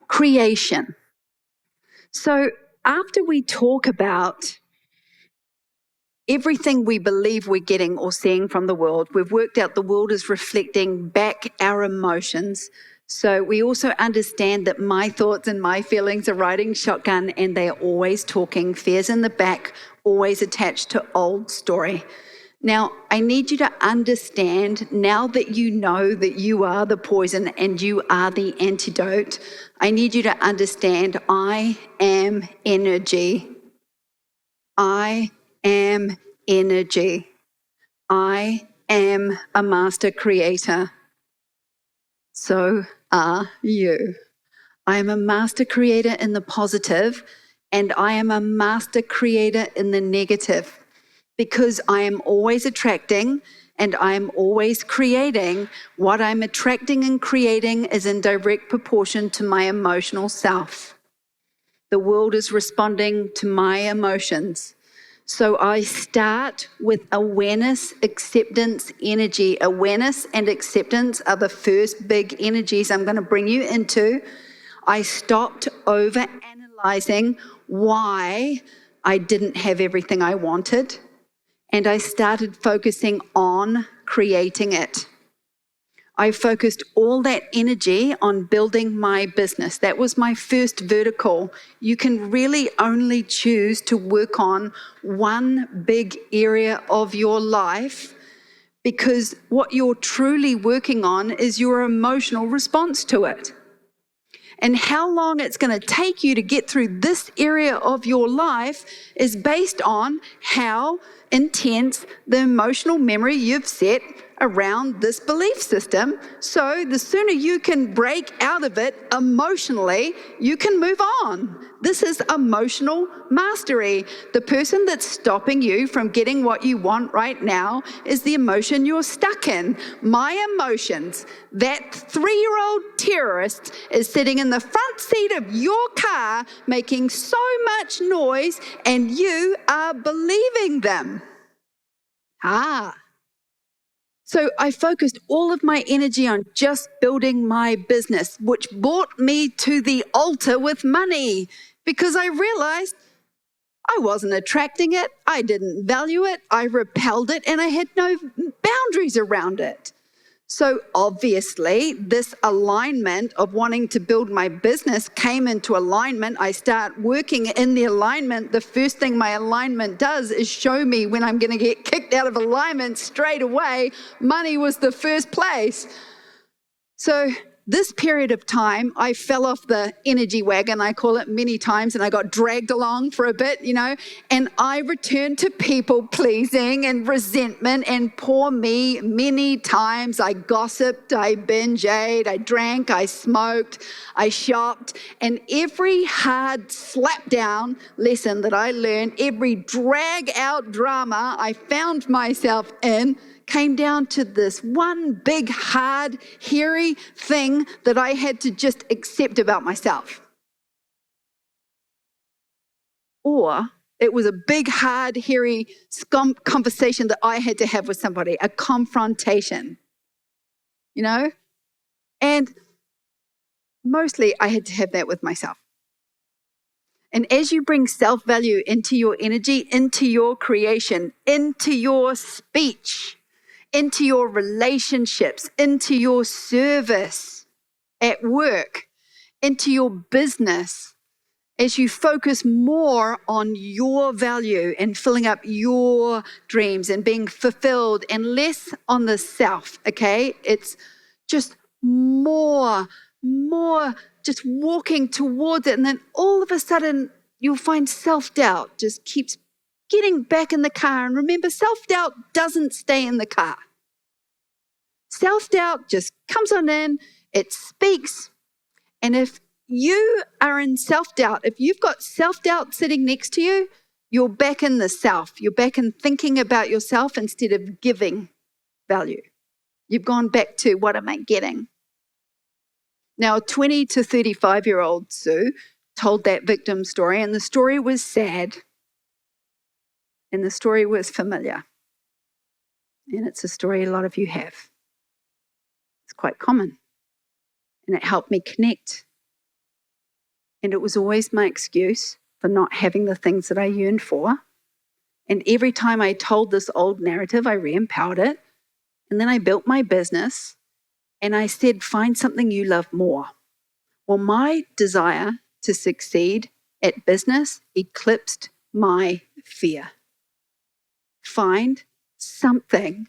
creation. So after we talk about everything we believe we're getting or seeing from the world, we've worked out the world is reflecting back our emotions. So we also understand that my thoughts and my feelings are riding shotgun, and they are always talking. Fear's in the back, always attached to old story. Now, I need you to understand, now that you know that you are the poison and you are the antidote, I need you to understand I am energy. I am energy. I am a master creator. So are you. I am a master creator in the positive, and I am a master creator in the negative, because I am always attracting and I am always creating. What I'm attracting and creating is in direct proportion to my emotional self. The world is responding to my emotions. So I start with awareness, acceptance, energy. Awareness and acceptance are the first big energies I'm going to bring you into. I stopped over-analyzing why I didn't have everything I wanted, and I started focusing on creating it. I focused all that energy on building my business. That was my first vertical. You can really only choose to work on one big area of your life, because what you're truly working on is your emotional response to it. And how long it's going to take you to get through this area of your life is based on how intense the emotional memory you've set around this belief system. So the sooner you can break out of it emotionally, you can move on. This is emotional mastery. The person that's stopping you from getting what you want right now is the emotion you're stuck in. My emotions. That 3-year-old terrorist is sitting in the front seat of your car making so much noise, and you are believing them. So I focused all of my energy on just building my business, which brought me to the altar with money, because I realized I wasn't attracting it, I didn't value it, I repelled it, and I had no boundaries around it. So obviously, this alignment of wanting to build my business came into alignment. I start working in the alignment. The first thing my alignment does is show me when I'm going to get kicked out of alignment straight away. Money was the first place. So this period of time, I fell off the energy wagon, I call it, many times, and I got dragged along for a bit, and I returned to people pleasing and resentment and poor me many times. I gossiped, I binge-ate, I drank, I smoked, I shopped, and every hard slap down lesson that I learned, every drag out drama I found myself in, came down to this one big, hard, hairy thing that I had to just accept about myself. Or it was a big, hard, hairy conversation that I had to have with somebody, a confrontation, And mostly I had to have that with myself. And as you bring self-value into your energy, into your creation, into your speech, into your relationships, into your service at work, into your business, as you focus more on your value and filling up your dreams and being fulfilled and less on the self, okay? It's just more, just walking towards it. And then all of a sudden, you'll find self-doubt just keeps getting back in the car. And remember, self-doubt doesn't stay in the car. Self-doubt just comes on in, it speaks, and if you are in self-doubt, if you've got self-doubt sitting next to you, you're back in the self. You're back in thinking about yourself instead of giving value. You've gone back to, what am I getting? Now, a 20 to 35-year-old Sue told that victim story, and the story was sad, and the story was familiar. And it's a story a lot of you have. It's quite common. And it helped me connect And it was always my excuse for not having the things that I yearned for. And every time I told this old narrative, I re-empowered it. And then I built my business and I said, find something you love more. Well, my desire to succeed at business eclipsed my fear. Find something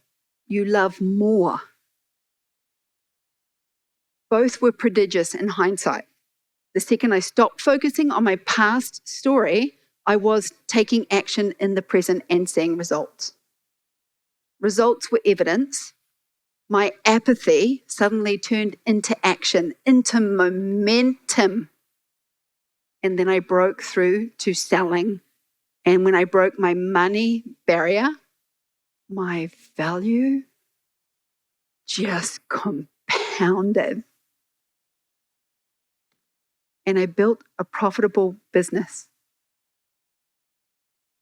you love more. Both were prodigious in hindsight. The second I stopped focusing on my past story, I was taking action in the present and seeing results. Results were evidence. My apathy suddenly turned into action, into momentum. And then I broke through to selling. And when I broke my money barrier, my value just compounded. And I built a profitable business.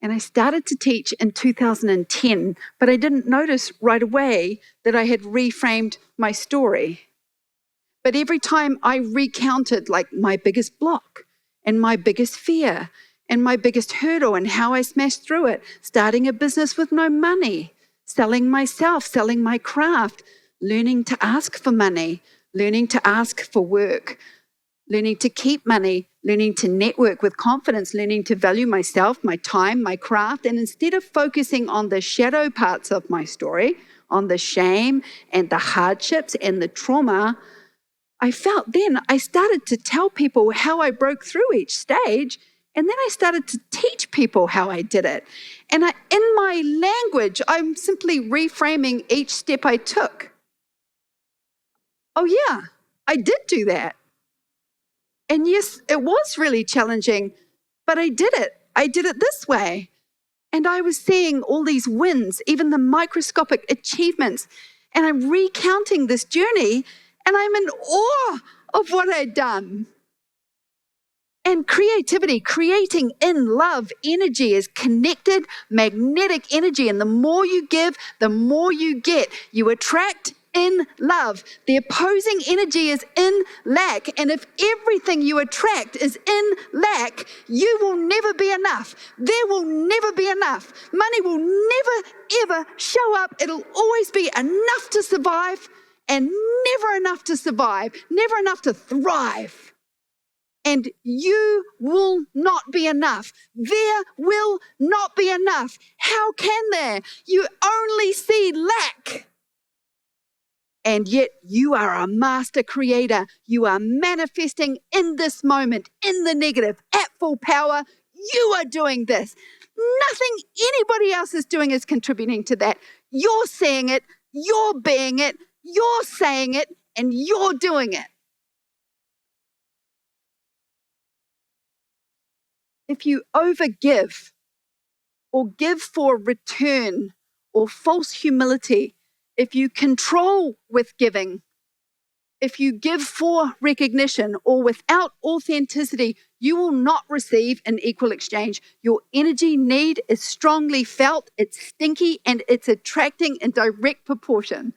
And I started to teach in 2010, but I didn't notice right away that I had reframed my story. But every time I recounted like my biggest block and my biggest fear and my biggest hurdle and how I smashed through it, starting a business with no money, selling myself, selling my craft, learning to ask for money, learning to ask for work, learning to keep money, learning to network with confidence, learning to value myself, my time, my craft. And instead of focusing on the shadow parts of my story, on the shame and the hardships and the trauma, I started to tell people how I broke through each stage. And then I started to teach people how I did it. And in my language, I'm simply reframing each step I took. Oh yeah, I did do that. And yes, it was really challenging, but I did it. I did it this way. And I was seeing all these wins, even the microscopic achievements. And I'm recounting this journey, and I'm in awe of what I'd done. And creativity, creating in love energy is connected, magnetic energy. And the more you give, the more you get. You attract in love. The opposing energy is in lack. And if everything you attract is in lack, you will never be enough. There will never be enough. Money will never, ever show up. It'll always be enough to survive and never enough to survive, never enough to thrive. And you will not be enough. There will not be enough. How can there? You only see lack. And yet you are a master creator. You are manifesting in this moment, in the negative, at full power. You are doing this. Nothing anybody else is doing is contributing to that. You're seeing it, you're being it, you're saying it, and you're doing it. If you overgive or give for return or false humility, if you control with giving, if you give for recognition or without authenticity, you will not receive an equal exchange. Your energy need is strongly felt, it's stinky, and it's attracting in direct proportion.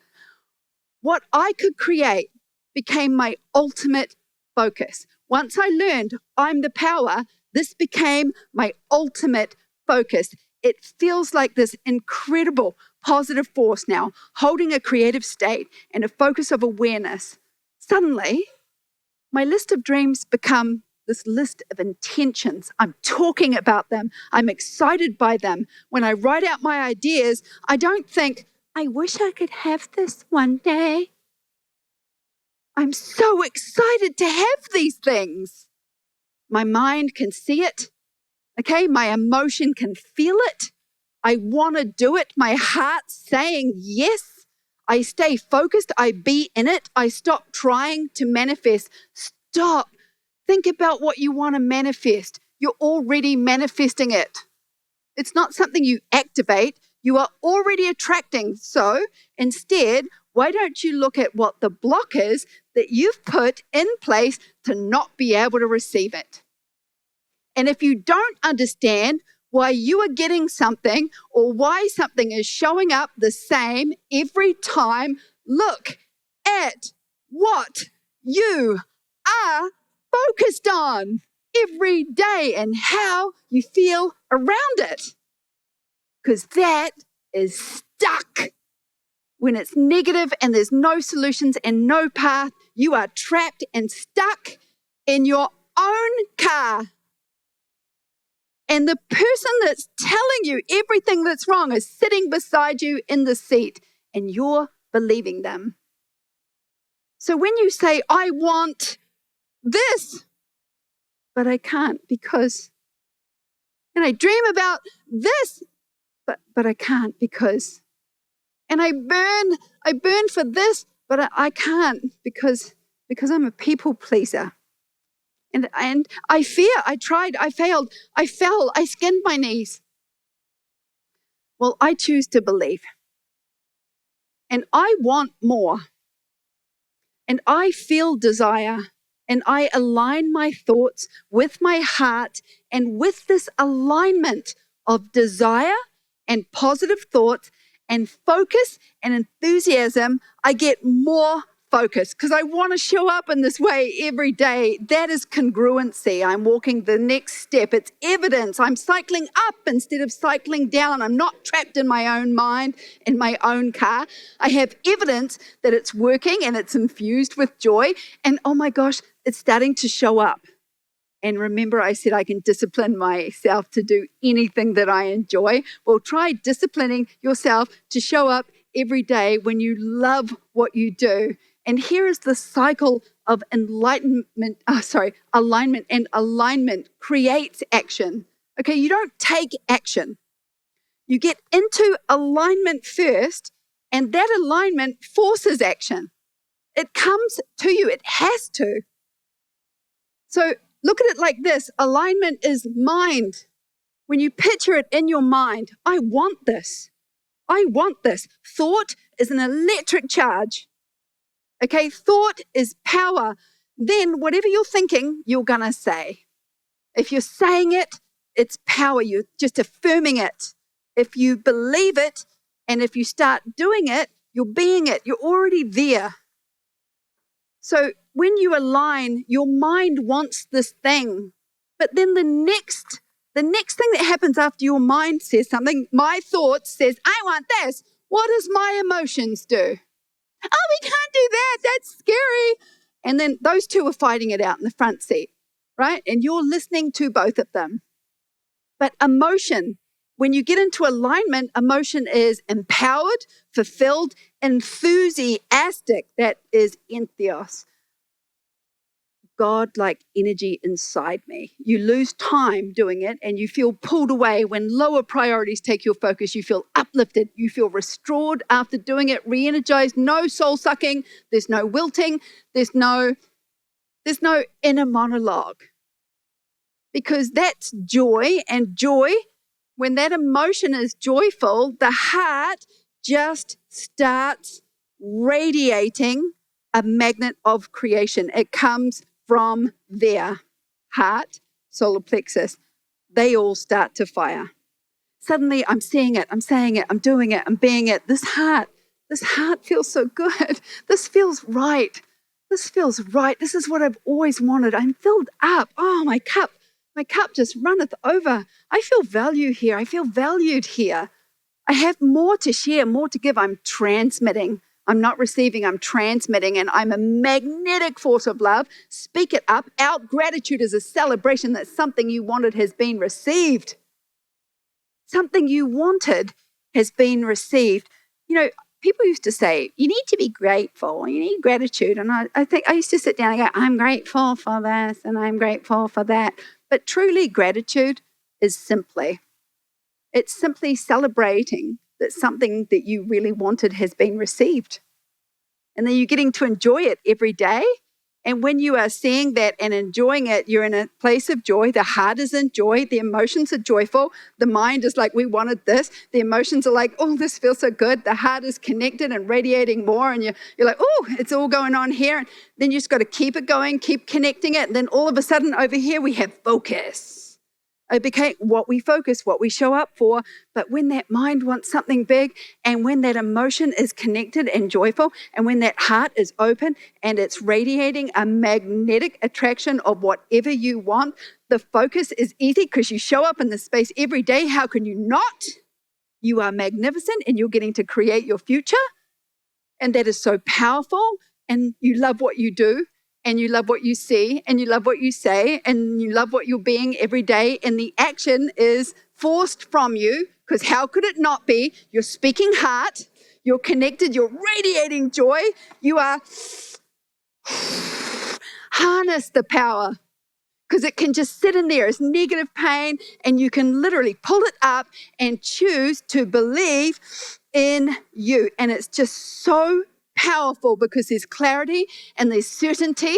What I could create became my ultimate focus. Once I learned I'm the power, this became my ultimate focus. It feels like this incredible positive force now, holding a creative state and a focus of awareness. Suddenly, my list of dreams become this list of intentions. I'm talking about them. I'm excited by them. When I write out my ideas, I don't think, I wish I could have this one day. I'm so excited to have these things. My mind can see it. Okay, my emotion can feel it. I want to do it. My heart's saying yes. I stay focused. I be in it. I stop trying to manifest. Stop. Think about what you want to manifest. You're already manifesting it. It's not something you activate. You are already attracting. So instead, why don't you look at what the block is that you've put in place to not be able to receive it? And if you don't understand why you are getting something or why something is showing up the same every time, look at what you are focused on. every day and how you feel around it. Because that is stuck. When it's negative and there's no solutions and no path, you are trapped and stuck in your own car. And the person that's telling you everything that's wrong is sitting beside you in the seat, and you're believing them. So when you say, I want this, but I can't because, and I dream about this, but I can't because, and I burn for this, but I can't because I'm a people pleaser. And I fear, I tried, I failed, I fell, I skinned my knees. Well, I choose to believe. And I want more. And I feel desire. And I align my thoughts with my heart. And with this alignment of desire and positive thoughts and focus and enthusiasm, I get more focus because I want to show up in this way every day. That is congruency. I'm walking the next step. It's evidence. I'm cycling up instead of cycling down. I'm not trapped in my own mind, in my own car. I have evidence that it's working and it's infused with joy. And oh my gosh, it's starting to show up. And remember, I said I can discipline myself to do anything that I enjoy. Well, try disciplining yourself to show up every day when you love what you do. And here is the cycle of alignment and alignment creates action. Okay, you don't take action. You get into alignment first, and that alignment forces action. It comes to you. It has to. So look at it like this. Alignment is mind. When you picture it in your mind, I want this. I want this. Thought is an electric charge. Okay, thought is power. Then whatever you're thinking, you're going to say. If you're saying it, it's power. You're just affirming it. If you believe it, and if you start doing it, you're being it. You're already there. So when you align, your mind wants this thing. But then the next thing that happens after your mind says something, my thought says, I want this. What does my emotions do? Oh, we can't do that. That's scary. And then those two are fighting it out in the front seat, right? And you're listening to both of them. But emotion, when you get into alignment, emotion is empowered, fulfilled, enthusiastic. That is entheos. God-like energy inside me. You lose time doing it and you feel pulled away. When lower priorities take your focus, you feel uplifted. You feel restored after doing it, re-energized, no soul sucking. There's no wilting. There's no inner monologue. Because that's joy, and joy, when that emotion is joyful, the heart just starts radiating a magnet of creation. It comes from their heart, solar plexus. They all start to fire. Suddenly, I'm seeing it, I'm saying it, I'm doing it, I'm being it. This heart feels so good. This feels right. This feels right. This is what I've always wanted. I'm filled up. Oh, my cup just runneth over. I feel value here. I feel valued here. I have more to share, more to give. I'm transmitting. I'm not receiving, I'm transmitting, and I'm a magnetic force of love. Speak it up. Out. Gratitude is a celebration that something you wanted has been received. Something you wanted has been received. You know, people used to say, you need to be grateful. You need gratitude. And I think I used to sit down and go, I'm grateful for this and I'm grateful for that. But truly, gratitude is simply celebrating that something that you really wanted has been received. And then you're getting to enjoy it every day. And when you are seeing that and enjoying it, you're in a place of joy. The heart is in joy. The emotions are joyful. The mind is like, we wanted this. The emotions are like, oh, this feels so good. The heart is connected and radiating more. And you're like, oh, it's all going on here. And then you just got to keep it going, keep connecting it. And then all of a sudden over here, we have focus. It became what we focus, what we show up for. But when that mind wants something big, and when that emotion is connected and joyful, and when that heart is open and it's radiating a magnetic attraction of whatever you want, the focus is easy because you show up in this space every day. How can you not? You are magnificent and you're getting to create your future. And that is so powerful. And you love what you do. And you love what you see, and you love what you say, and you love what you're being every day. And the action is forced from you, because how could it not be? You're speaking heart, you're connected, you're radiating joy. You are harness the power, because it can just sit in there as negative pain, and you can literally pull it up and choose to believe in you. And it's just so powerful because there's clarity and there's certainty,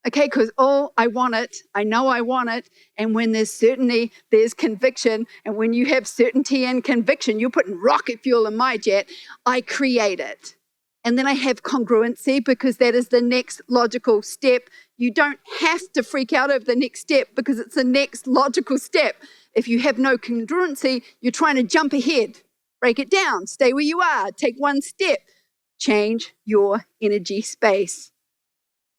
okay? Because, I want it. I know I want it. And when there's certainty, there's conviction. And when you have certainty and conviction, you're putting rocket fuel in my jet. I create it. And then I have congruency, because that is the next logical step. You don't have to freak out over the next step because it's the next logical step. If you have no congruency, you're trying to jump ahead. Break it down. Stay where you are. Take one step. Change your energy space.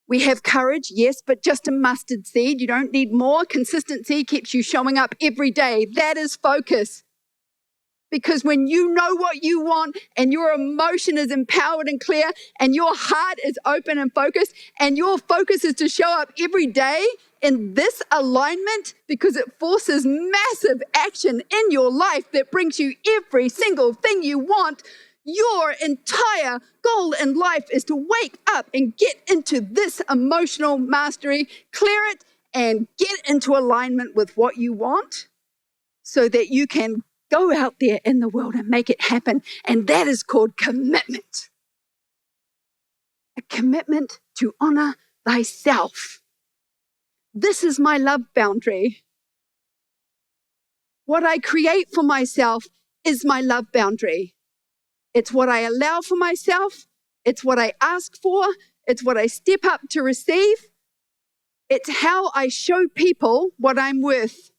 We have courage, yes, but just a mustard seed. You don't need more. Consistency keeps you showing up every day. That is focus. Because when you know what you want and your emotion is empowered and clear and your heart is open and focused and your focus is to show up every day in this alignment, because it forces massive action in your life that brings you every single thing you want. Your entire goal in life is to wake up and get into this emotional mastery, clear it, and get into alignment with what you want so that you can go out there in the world and make it happen. And that is called commitment. A commitment to honor thyself. This is my love boundary. What I create for myself is my love boundary. It's what I allow for myself. It's what I ask for. It's what I step up to receive. It's how I show people what I'm worth.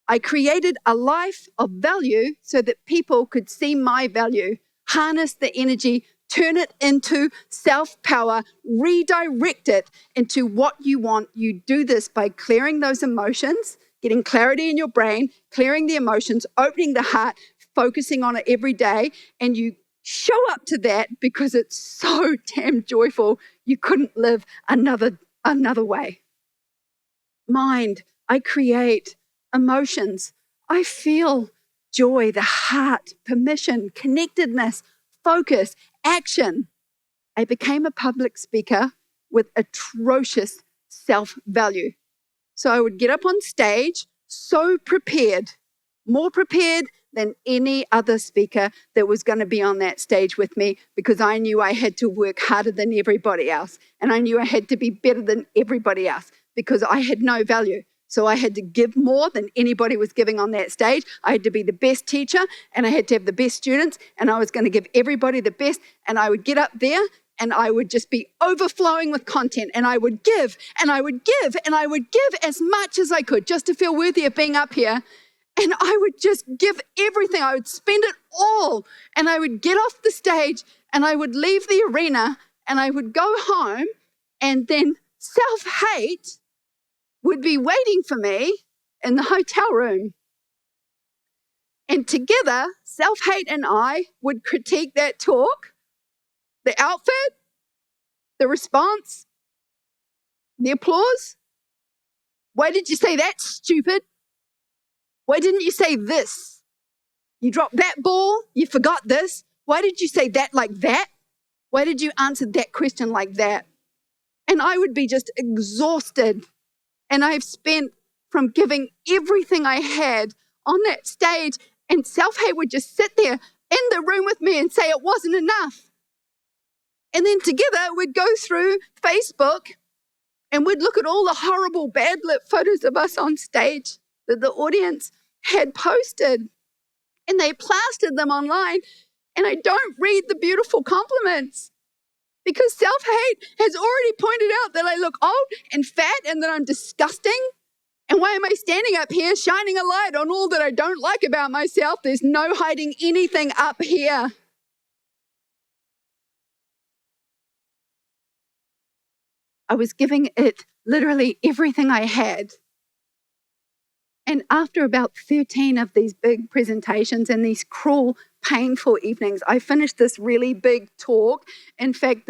I created a life of value so that people could see my value, harness the energy, turn it into self-power, redirect it into what you want. You do this by clearing those emotions, getting clarity in your brain, clearing the emotions, opening the heart, focusing on it every day, and you show up to that because it's so damn joyful. You couldn't live another way. Mind, I create. Emotions, I feel joy, the heart, permission, connectedness, focus, action. I became a public speaker with atrocious self-value. So I would get up on stage so prepared, more prepared than any other speaker that was going to be on that stage with me, because I knew I had to work harder than everybody else. And I knew I had to be better than everybody else because I had no value. So I had to give more than anybody was giving on that stage. I had to be the best teacher, and I had to have the best students, and I was going to give everybody the best. And I would get up there and I would just be overflowing with content, and I would give and I would give and I would give as much as I could just to feel worthy of being up here. And I would just give everything. I would spend it all, and I would get off the stage and I would leave the arena and I would go home, and then self-hate would be waiting for me in the hotel room. And together, self-hate and I would critique that talk, the outfit, the response, the applause. Why did you say that, stupid? Why didn't you say this? You dropped that ball, you forgot this. Why did you say that like that? Why did you answer that question like that? And I would be just exhausted. And I've spent from giving everything I had on that stage, and self-hate would just sit there in the room with me and say it wasn't enough. And then together we'd go through Facebook and we'd look at all the horrible bad lit photos of us on stage that the audience had posted, and they plastered them online. And I don't read the beautiful compliments, because self-hate has already pointed out that I look old and fat and that I'm disgusting And why am I standing up here shining a light on all that I don't like about myself? There's no hiding anything up here. I was giving it literally everything I had. And after about 13 of these big presentations and these cruel, painful evenings, I finished this really big talk. In fact,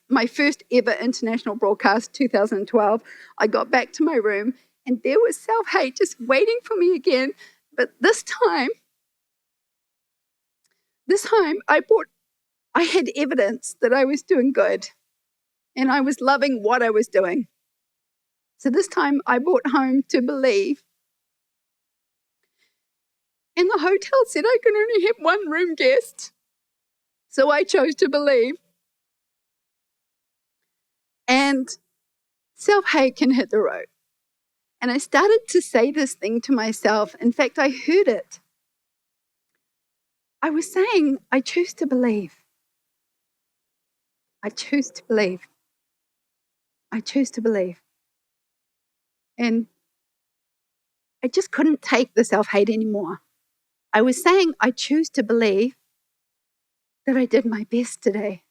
my first ever international broadcast, 2012, I got back to my room and there was self-hate just waiting for me again. But this time I had evidence that I was doing good and I was loving what I was doing. So this time I brought home to believe. And the hotel said I could only have one room guest. So I chose to believe. And self-hate can hit the road. And I started to say this thing to myself. In fact, I heard it. I was saying, I choose to believe. I choose to believe. I choose to believe. And I just couldn't take the self-hate anymore. I was saying, I choose to believe that I did my best today.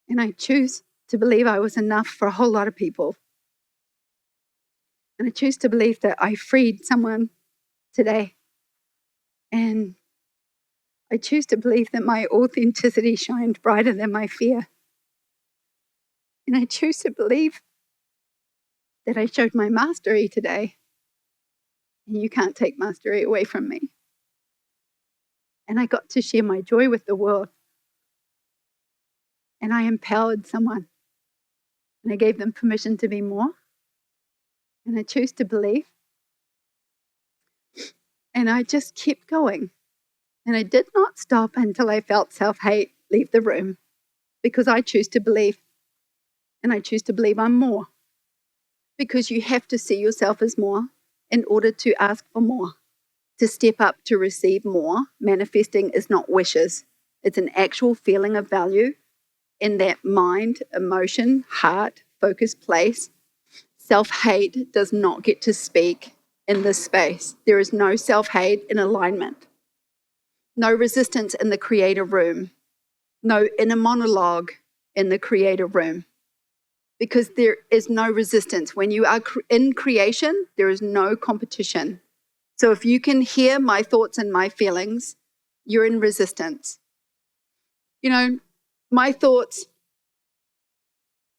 And I choose to believe I was enough for a whole lot of people. And I choose to believe that I freed someone today. And I choose to believe that my authenticity shined brighter than my fear. And I choose to believe that I showed my mastery today. And you can't take mastery away from me. And I got to share my joy with the world. And I empowered someone. And I gave them permission to be more. And I choose to believe. And I just kept going. And I did not stop until I felt self-hate leave the room. Because I choose to believe. And I choose to believe I'm more. Because you have to see yourself as more in order to ask for more. To step up to receive more. Manifesting is not wishes. It's an actual feeling of value in that mind, emotion, heart, focus place. Self-hate does not get to speak in this space. There is no self-hate in alignment. No resistance in the creator room. No inner monologue in the creator room. Because there is no resistance. When you are in creation, there is no competition. So if you can hear my thoughts and my feelings, you're in resistance. You know, my thoughts,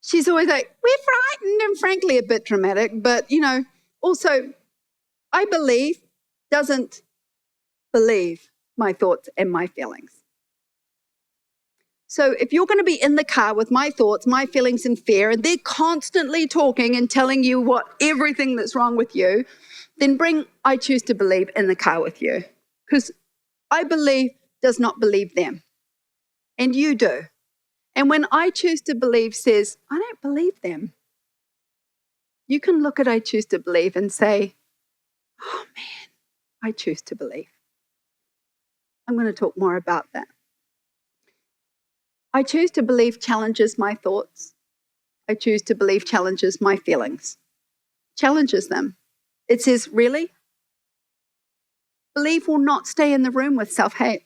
she's always like, we're frightened and frankly a bit dramatic, but, also I believe doesn't believe my thoughts and my feelings. So if you're going to be in the car with my thoughts, my feelings and fear, and they're constantly talking and telling you everything that's wrong with you, then bring I choose to believe in the car with you. Because I believe does not believe them. And you do. And when I choose to believe says, I don't believe them, you can look at I choose to believe and say, oh man, I choose to believe. I'm going to talk more about that. I choose to believe challenges my thoughts. I choose to believe challenges my feelings. Challenges them. It says, really? Believe will not stay in the room with self-hate.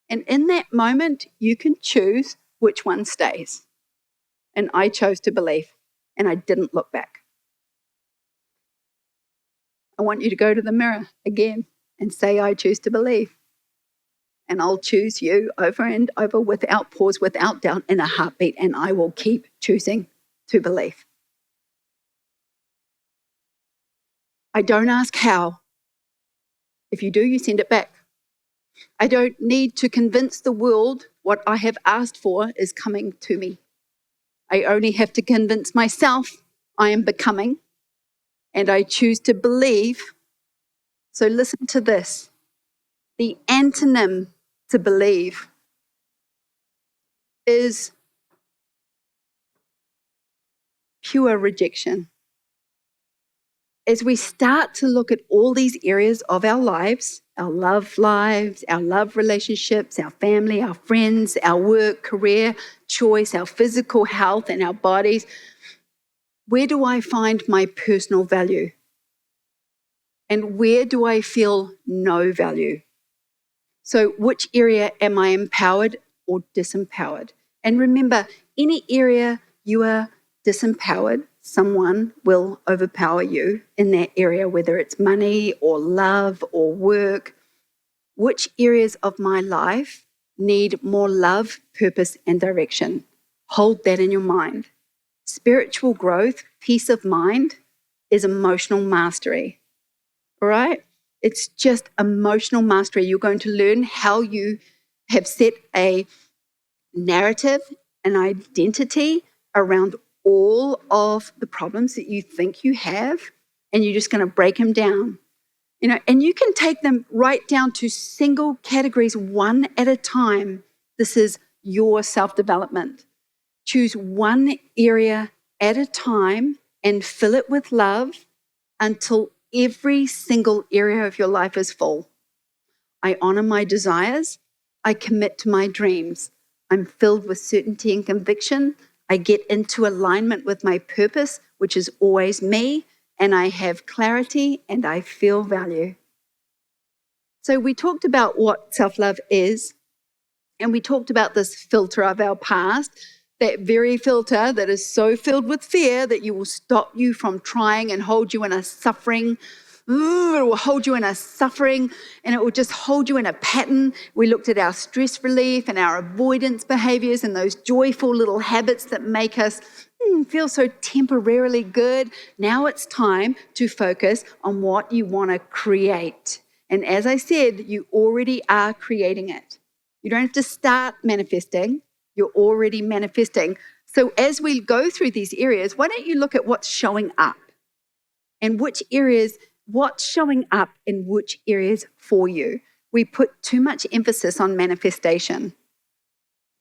And in that moment, you can choose which one stays. And I chose to believe, and I didn't look back. I want you to go to the mirror again and say, I choose to believe. And I'll choose you over and over without pause, without doubt, in a heartbeat, and I will keep choosing to believe. I don't ask how. If you do, you send it back. I don't need to convince the world what I have asked for is coming to me. I only have to convince myself I am becoming, and I choose to believe. So listen to this. The antonym to believe is pure rejection. As we start to look at all these areas of our lives, our love lives, our love relationships, our family, our friends, our work, career, choice, our physical health and our bodies, Where do I find my personal value? And where do I feel no value? So which area am I empowered or disempowered? And remember, any area you are disempowered, someone will overpower you in that area, whether it's money or love or work. Which areas of my life need more love, purpose, and direction? Hold that in your mind. Spiritual growth, peace of mind, is emotional mastery. All right? It's just emotional mastery. You're going to learn how you have set a narrative, an identity around all of the problems that you think you have, and you're just going to break them down. And you can take them right down to single categories, one at a time. This is your self-development. Choose one area at a time and fill it with love until every single area of your life is full. I honor my desires. I commit to my dreams. I'm filled with certainty and conviction. I get into alignment with my purpose, which is always me, and I have clarity and I feel value. So we talked about what self-love is, and we talked about this filter of our past, that very filter that is so filled with fear that you will stop you from trying and hold you in a suffering. It will hold you in a suffering, and it will just hold you in a pattern. We looked at our stress relief and our avoidance behaviors and those joyful little habits that make us feel so temporarily good. Now it's time to focus on what you want to create. And as I said, you already are creating it. You don't have to start manifesting. You're already manifesting. So as we go through these areas, why don't you look at what's showing up and what's showing up in which areas for you. We put too much emphasis on manifestation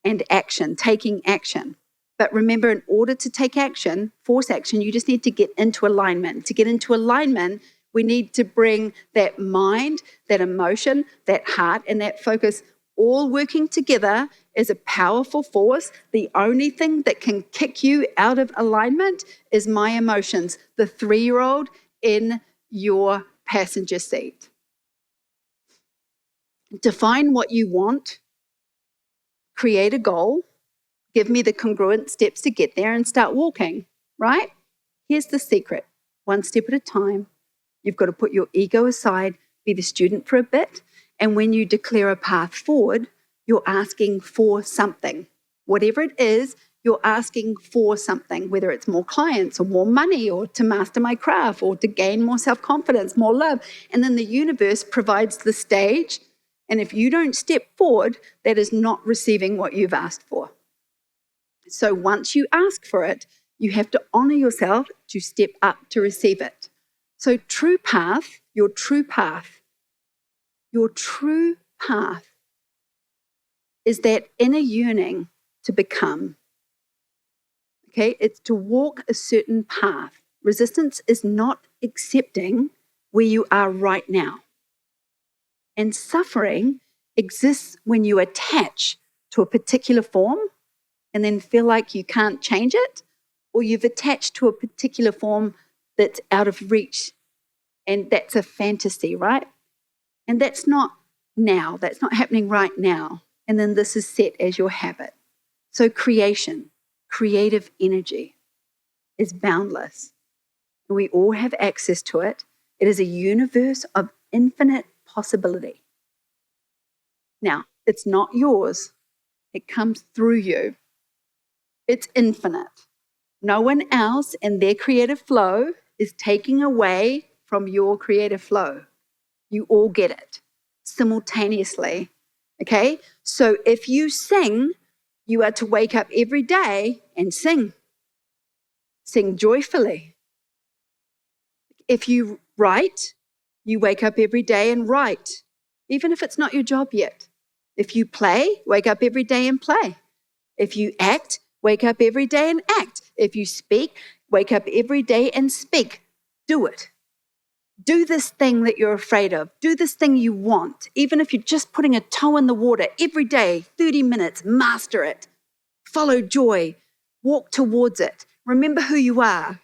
and action, taking action. But remember, in order to take action, force action, you just need to get into alignment. To get into alignment, we need to bring that mind, that emotion, that heart, and that focus all working together as a powerful force. The only thing that can kick you out of alignment is my emotions, the 3-year-old in your passenger seat. Define what you want, create a goal, give me the congruent steps to get there, and start walking, right? Here's the secret. One step at a time. You've got to put your ego aside, be the student for a bit, and when you declare a path forward, you're asking for something. Whatever it is, you're asking for something, whether it's more clients or more money or to master my craft or to gain more self-confidence, more love. And then the universe provides the stage. And if you don't step forward, that is not receiving what you've asked for. So once you ask for it, you have to honor yourself to step up to receive it. So true path, your true path is that inner yearning to become. Okay, it's to walk a certain path. Resistance is not accepting where you are right now. And suffering exists when you attach to a particular form and then feel like you can't change it, or you've attached to a particular form that's out of reach. And that's a fantasy, right? And that's not now. That's not happening right now. And then this is set as your habit. So creation, creative energy is boundless. We all have access to it. It is a universe of infinite possibility. Now, it's not yours. It comes through you. It's infinite. No one else in their creative flow is taking away from your creative flow. You all get it simultaneously, okay? So if you sing, you are to wake up every day and sing. Sing joyfully. If you write, you wake up every day and write, even if it's not your job yet. If you play, wake up every day and play. If you act, wake up every day and act. If you speak, wake up every day and speak. Do it. Do this thing that you're afraid of. Do this thing you want. Even if you're just putting a toe in the water every day, 30 minutes, master it. Follow joy. Walk towards it. Remember who you are.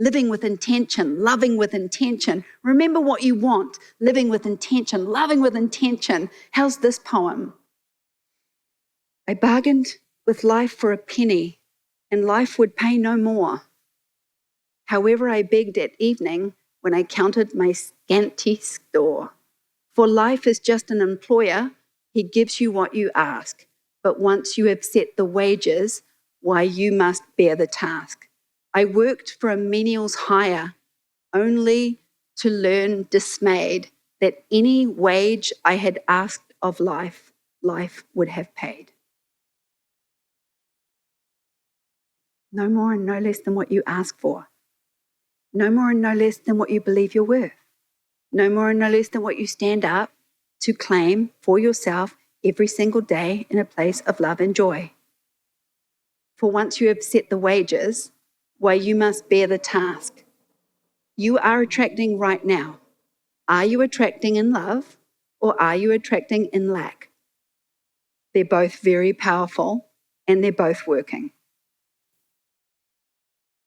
living with intention, loving with intention. Remember what you want, living with intention, loving with intention. How's this poem? I bargained with life for a penny, and life would pay no more. However, I begged at evening when I counted my scanty store. For life is just an employer, he gives you what you ask. But once you have set the wages, why you must bear the task. I worked for a menial's hire, only to learn dismayed that any wage I had asked of life, life would have paid. No more and no less than what you ask for. No more and no less than what you believe you're worth. No more and no less than what you stand up to claim for yourself every single day in a place of love and joy. For once you have set the wages, why you must bear the task. You are attracting right now. Are you attracting in love or are you attracting in lack? They're both very powerful and they're both working.